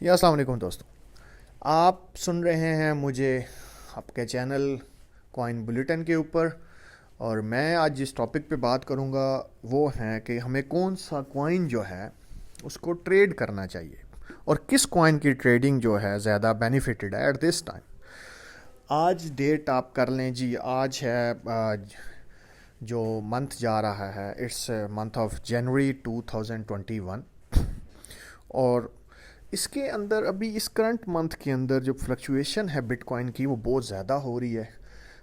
या अस्सलाम वालेकुम दोस्तों। आप सुन रहे हैं मुझे आपके चैनल कॉइन बुलेटिन के ऊपर। और मैं आज जिस टॉपिक पे बात करूंगा वो है कि हमें कौन सा कॉइन जो है उसको ट्रेड करना चाहिए और किस कॉइन की ट्रेडिंग जो है ज़्यादा बेनिफिटेड है एट दिस टाइम। आज डेट आप कर लें जी, आज है जो मंथ जा रहा है, इट्स मंथ ऑफ जनवरी 2021। और इसके अंदर अभी इस करंट मंथ के अंदर जो फ्लक्चुएशन है बिटकॉइन की वो बहुत ज़्यादा हो रही है।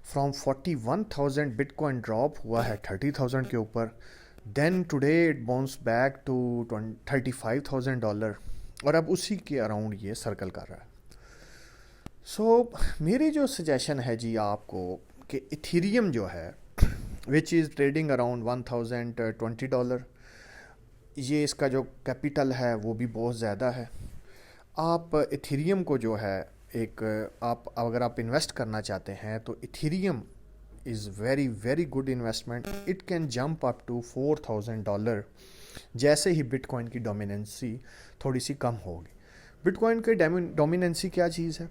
फ्रॉम 41,000 बिटकॉइन ड्रॉप हुआ है 30,000 के ऊपर। Then today it bounce back to $35,000 और अब उसी के अराउंड ये सर्कल कर रहा है। मेरी जो सजेशन है जी आपको कि इथेरियम जो है विच इज़ ट्रेडिंग अराउंड $1,020, ये इसका जो कैपिटल है वो भी बहुत ज़्यादा है। आप इथेरियम को जो है एक आप अगर आप इन्वेस्ट करना चाहते हैं तो Ethereum is very very good investment. It can jump up to $4,000 जैसे ही बिटकॉइन की डोमिनेंसी थोड़ी सी कम होगी। बिटकॉइन की डोमिनेंसी क्या चीज़ है?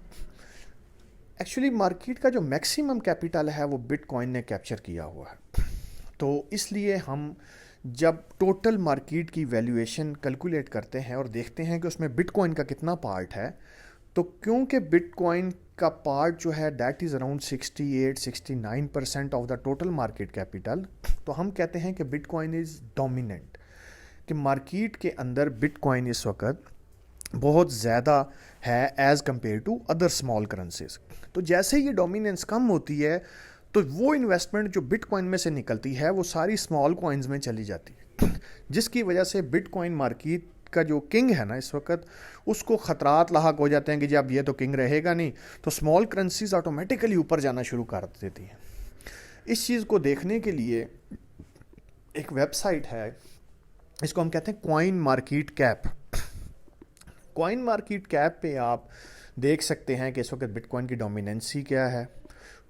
एक्चुअली मार्केट का जो मैक्सिमम कैपिटल है वो बिटकॉइन ने कैप्चर किया हुआ है। तो इसलिए हम जब टोटल मार्केट की वैल्यूएशन कैलकुलेट करते हैं और देखते हैं कि उसमें बिटकॉइन का कितना पार्ट है, तो क्योंकि बिटकॉइन का पार्ट जो है that is around 68-69% of the total market capital, तो हम कहते हैं कि बिटकॉइन इज़ डोमिनेंट, कि मार्केट के अंदर बिटकॉइन इस वक्त बहुत ज़्यादा है as compare to other small currencies. तो जैसे ये डोमिनेंस कम होती है तो वो इन्वेस्टमेंट जो बिटकॉइन में से निकलती है वो सारी स्मॉल कॉइन्स में चली जाती है, जिसकी वजह से बिटकॉइन मार्केट का जो किंग है ना इस वक्त, उसको ख़तरात लाहक हो जाते हैं कि जब ये तो किंग रहेगा नहीं, तो स्मॉल करेंसीज ऑटोमेटिकली ऊपर जाना शुरू कर देती हैं। इस चीज़ को देखने के लिए एक वेबसाइट है, इसको हम कहते हैं coin market cap. Coin market cap पे आप देख सकते हैं कि इस वक्त बिटकॉइन की डोमिनेंसी क्या है,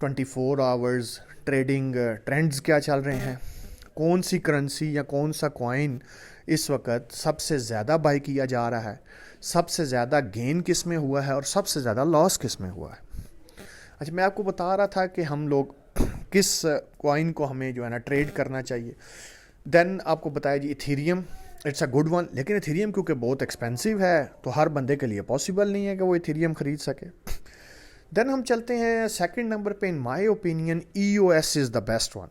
24 आवर्स ट्रेडिंग ट्रेंड्स क्या चल रहे हैं, कौन सी करेंसी या कौन सा कॉइन इस वक्त सबसे ज़्यादा बाई किया जा रहा है, सबसे ज़्यादा गेन किस में हुआ है और सबसे ज़्यादा लॉस किस में हुआ है। अच्छा, मैं आपको बता रहा था कि हम लोग किस कॉइन को हमें जो है ना ट्रेड करना चाहिए। देन आपको बताया जी Ethereum, it's a good one, लेकिन इथेरियम क्योंकि बहुत एक्सपेंसिव है तो हर बंदे के लिए पॉसिबल नहीं है कि वो इथेरियम ख़रीद सके। देन हम चलते हैं सेकंड नंबर पे। In my opinion EOS is the best one.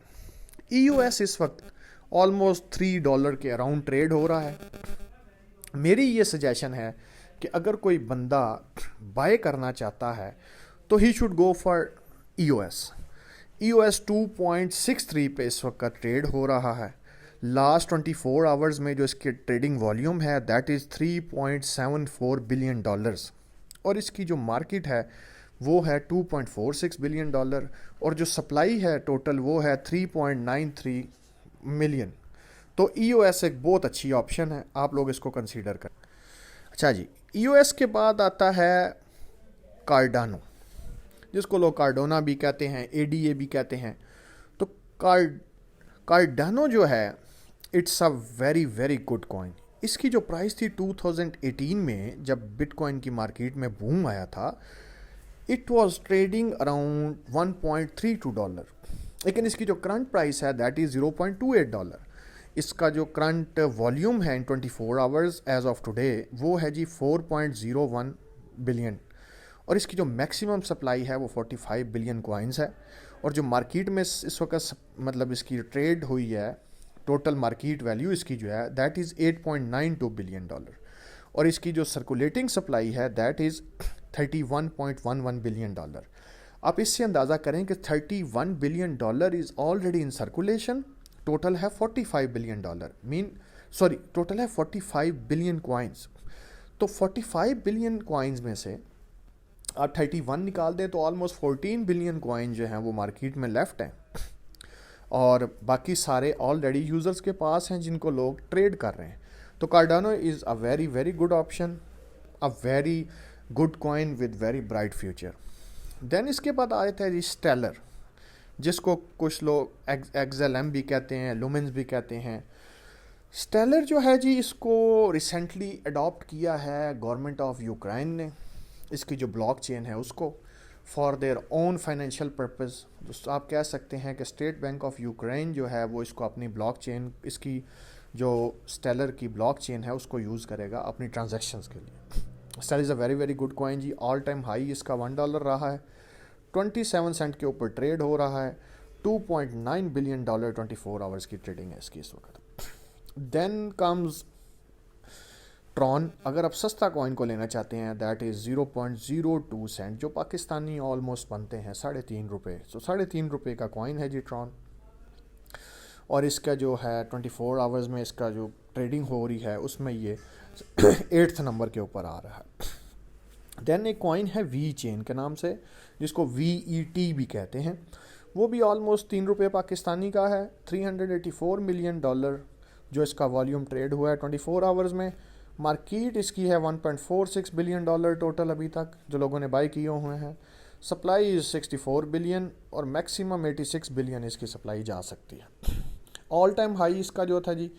EOS इस वक्त ऑलमोस्ट $3 के अराउंड ट्रेड हो रहा है। मेरी ये सजेशन है कि अगर कोई बंदा बाय करना चाहता है तो he should go for EOS। EOS 2.63 पे इस वक्त ट्रेड हो रहा है। लास्ट 24 आवर्स में जो इसकी ट्रेडिंग वॉल्यूम है दैट इज़ $3.74 बिलियन, और इसकी जो मार्केट है वो है $2.46 बिलियन, और जो सप्लाई है टोटल वो है 3.93 मिलियन। तो EOS एक बहुत अच्छी ऑप्शन है, आप लोग इसको कंसीडर करें। अच्छा जी, EOS के बाद आता है कार्डानो, जिसको लोग कार्डोना भी कहते हैं, ADA भी कहते हैं। तो कार्डानो जो है it's a very very good coin. इसकी जो प्राइस थी 2018 में जब बिटकॉइन की मार्केट में बूम आया था, इट वॉज ट्रेडिंग अराउंड $1.32, लेकिन इसकी जो करंट प्राइस है दैट इज़ $0.28। इसका जो करंट वॉल्यूम है इन 24 आवर्स एज ऑफ टुडे वो है जी 4.01 बिलियन, और इसकी जो मैक्सिमम सप्लाई है वो 45 बिलियन कॉइन्स है। और जो मार्केट में इस वक्त मतलब इसकी ट्रेड हुई है, टोटल मार्केट वैल्यू इसकी जो है दैट इज़ $8.92 बिलियन, और इसकी जो सर्कुलेटिंग सप्लाई है दैट इज़ $31.11 बिलियन। आप इससे अंदाज़ा करें कि $31 billion is already in circulation. Total है $45 बिलियन, टोटल है 45 बिलियन कॉइन्स। तो 45 बिलियन कॉइन्स में से आप 31 निकाल दें तो ऑलमोस्ट 14 बिलियन कॉइन जो हैं वो मार्केट में लेफ्ट हैं, और बाकी सारे ऑलरेडी यूज़र्स के पास हैं जिनको लोग ट्रेड कर रहे हैं। तो Cardano is a very very good option, a very good coin with very bright future. Then इसके बाद आए थे स्टेलर, जिसको कुछ लोग XLM भी कहते हैं, लुमेंस भी कहते हैं। स्टेलर जो है जी, इसको रिसेंटली अडॉप्ट किया है गवर्नमेंट ऑफ यूक्रेन ने, इसकी जो ब्लॉक चेन है उसको, for their own financial purpose. तो आप कह सकते हैं कि स्टेट बैंक ऑफ यूक्रेन जो है वो इसको अपनी ब्लॉक चेन, इसकी जो स्टेलर की ब्लॉक चेन है उसको यूज़ करेगा अपनी ट्रांजैक्शंस के लिए। Stellar is a very very good coin जी। ऑल टाइम हाई इसका $1 रहा है, 27 सेंट के ऊपर ट्रेड हो रहा है, $2.9 बिलियन 24 आवर्स की ट्रेडिंग है इसकी इस वक्त। Then comes Tron. अगर आप सस्ता कॉइन को लेना चाहते हैं, दैट इज़ 0.02 सेंट, जो पाकिस्तानी ऑलमोस्ट बनते हैं ₹3.5। तो ₹3.5 का कॉइन है जी ट्रॉन। और इसका जो है 24 आवर्स में इसका जो ट्रेडिंग हो रही है उसमें ये 8th नंबर के ऊपर आ रहा है। देन एक कॉइन है वी चेन के नाम से, जिसको VET भी कहते हैं। वो भी ऑलमोस्ट ₹3 पाकिस्तानी का है। $384 मिलियन जो इसका वॉल्यूम ट्रेड हुआ है 24 आवर्स में। मार्केट इसकी है $1.46 बिलियन टोटल अभी तक जो लोगों ने बाई किए हुए हैं। सप्लाई 64 बिलियन और मैक्सिमम 86 बिलियन इसकी सप्लाई जा सकती है। ऑल टाइम हाई इसका जो था जी,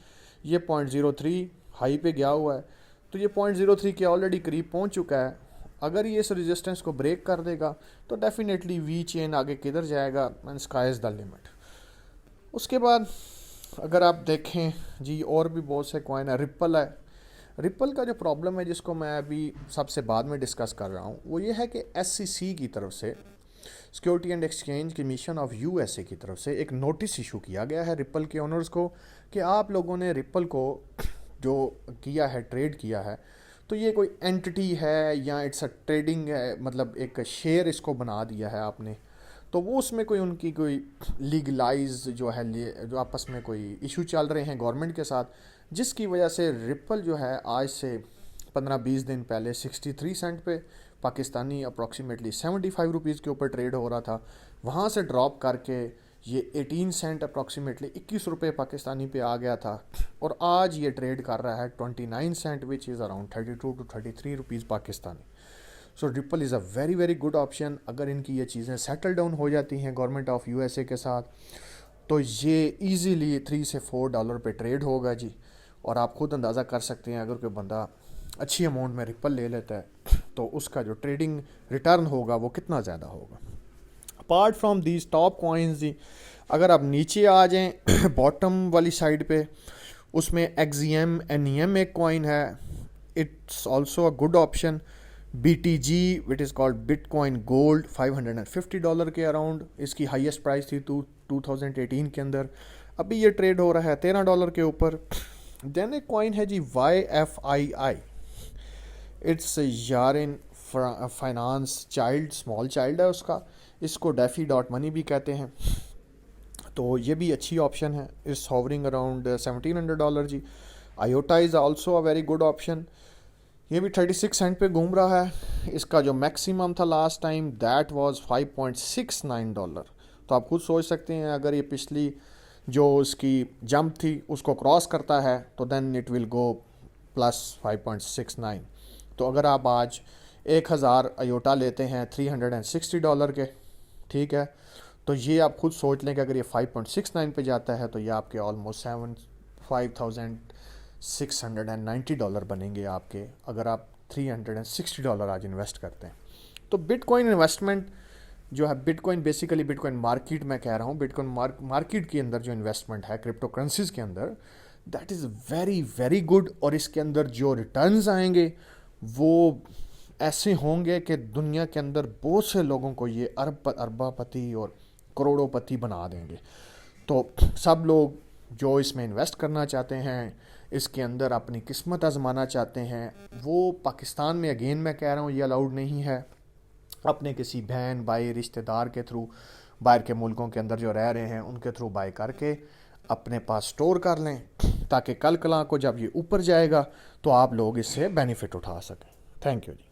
ये 0.03 हाई पे गया हुआ है। तो ये 0.03 के ऑलरेडी करीब पहुंच चुका है। अगर ये इस रेजिस्टेंस को ब्रेक कर देगा तो डेफिनेटली वी चेन आगे किधर जाएगा, and sky is the limit. उसके बाद अगर आप देखें जी, और भी बहुत से कॉइन है। रिप्पल है। रिप्पल का जो प्रॉब्लम है, जिसको मैं अभी सबसे बाद में डिस्कस कर रहा हूँ, वो ये है कि SEC की तरफ से, security and exchange commission of USA की तरफ से एक नोटिस इशू किया गया है रिप्पल के ओनर्स को कि आप लोगों ने रिप्पल को जो किया है, ट्रेड किया है, तो ये कोई एंटिटी है या इट्स अ ट्रेडिंग है, मतलब एक शेयर इसको बना दिया है आपने। तो वो उसमें कोई उनकी कोई लीगलाइज जो है, जो आपस में कोई इशू चल रहे हैं गवर्नमेंट के साथ, जिसकी वजह से रिप्पल जो है आज से 15-20 दिन पहले 63 सेंट पे पाकिस्तानी अप्रॉक्सीमेटली ₹75 के ऊपर ट्रेड हो रहा था। वहाँ से ड्रॉप करके ये 18 सेंट अप्रॉक्सीमेटली ₹21 पाकिस्तानी पे आ गया था, और आज ये ट्रेड कर रहा है 29 cent, which is around 32 to 33 rupees Pakistani. So Ripple is a very very good option. अगर इनकी ये चीज़ें सेटल डाउन हो जाती हैं गवर्नमेंट ऑफ USA के साथ, तो ये इजीली $3 से $4 पे ट्रेड होगा जी। और आप खुद अंदाज़ा कर सकते हैं, अगर कोई बंदा अच्छी अमाउंट में रिप्पल ले लेता है तो उसका जो ट्रेडिंग रिटर्न होगा वो कितना ज़्यादा होगा। Apart from these top coins जी, अगर आप नीचे आ जाएं बॉटम वाली साइड पे, उसमें XEM NEM एक कॉइन है, it's also a good option. BTG which is called Bitcoin Gold, $550 के अराउंड इसकी हाईएस्ट प्राइस थी 2018 के अंदर। अभी ये ट्रेड हो रहा है $13 के ऊपर। देन एक कॉइन है जी YFII, it's Yearn finance child, small child है उसका, इसको डेफी.मनी भी कहते हैं। तो ये भी अच्छी ऑप्शन है, इस हॉवरिंग अराउंड $1700 जी। IOTA is also a very good option, ये भी 36 सेंट पे घूम रहा है। इसका जो मैक्सिमम था लास्ट टाइम, दैट वाज $5.69। तो आप खुद सोच सकते हैं, अगर ये पिछली जो उसकी जंप थी उसको क्रॉस करता है तो then it will go plus 5.69। तो अगर आप आज 1000 अयोटा लेते हैं $360 के, ठीक है, तो ये आप खुद सोच लें कि अगर ये 5.69 पे जाता है तो ये आपके ऑलमोस्ट $5,690 बनेंगे आपके, अगर आप $360 आज इन्वेस्ट करते हैं। तो बिटकॉइन इन्वेस्टमेंट जो है, बिटकॉइन बेसिकली बिटकॉइन मार्केट में कह रहा हूँ, बिटकॉइन मार्केट के अंदर जो इन्वेस्टमेंट है क्रिप्टो करेंसीज के अंदर, that is very very good. और इसके अंदर जो रिटर्न्स आएंगे वो ऐसे होंगे कि दुनिया के अंदर बहुत से लोगों को ये अरबापति और करोड़ोपति बना देंगे। तो सब लोग जो इसमें इन्वेस्ट करना चाहते हैं, इसके अंदर अपनी किस्मत आजमाना चाहते हैं, वो पाकिस्तान में अगेन मैं कह रहा हूँ ये अलाउड नहीं है। अपने किसी बहन भाई रिश्तेदार के थ्रू, बाहर के मुल्कों के अंदर जो रह रहे हैं उनके थ्रू बाय करके अपने पास स्टोर कर लें, ताकि कल कला को जब ये ऊपर जाएगा तो आप लोग इससे बेनिफिट उठा सकें। Thank you ji.